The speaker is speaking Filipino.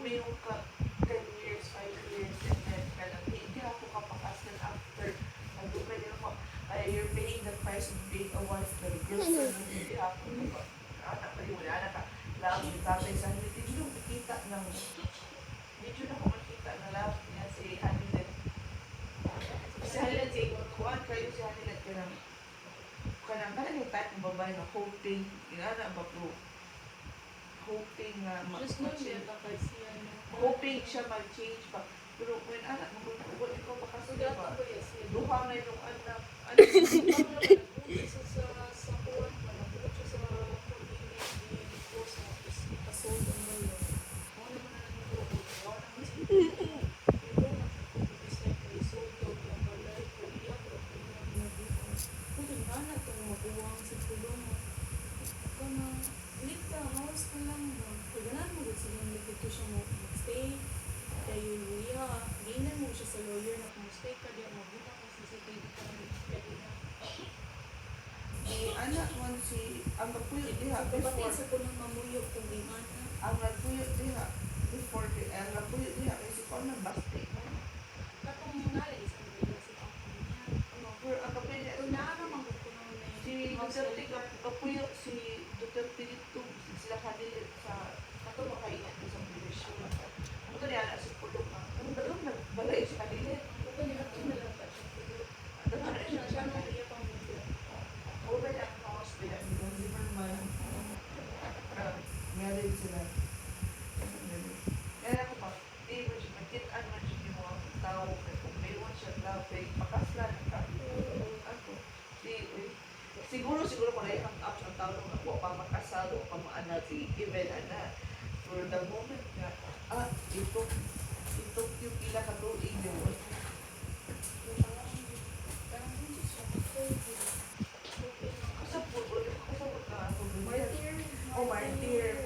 may yung ka 10 years, 5 years, and then ka lang, hindi ako kapakas na after, nag-upay din ako, you're paying the price of being a wife, the girlfriend, hindi ako, anak pa rin mo, anak ka, lang, yung tatay sa hindi, hindi ko makikita ng, hindi na ako makikita na love niya si Hanilet. Si Hanilet, si kuhan kayo si Hanilet, kanang yung type ng babae na hoping, inana ba po, hoping na hoping siya mag-change pa. Pero when anak, magulong ikaw makasulit ba? Duha na yung anak. Anak man si ang nagpuyo diha before ang nagpuyo diha before ang nagpuyo diha kay si Kon nang baste pero ang kapila si Duterte kapuyo si Duterte dito sila kanila sa kato makainan sa provision ano to niya si Pulong ang dalawang nagbalay si kanila married sila. Kaya ako pa, di mo siya magkitaan man siya yung mga tao kung mayroon siya tao kay pakaslan ako. Siguro kung na-hang up ang tao nung ako pa makasal o pa maanak si Even ana. For the moment na, ito yung pila ka tuig yun. Martyr.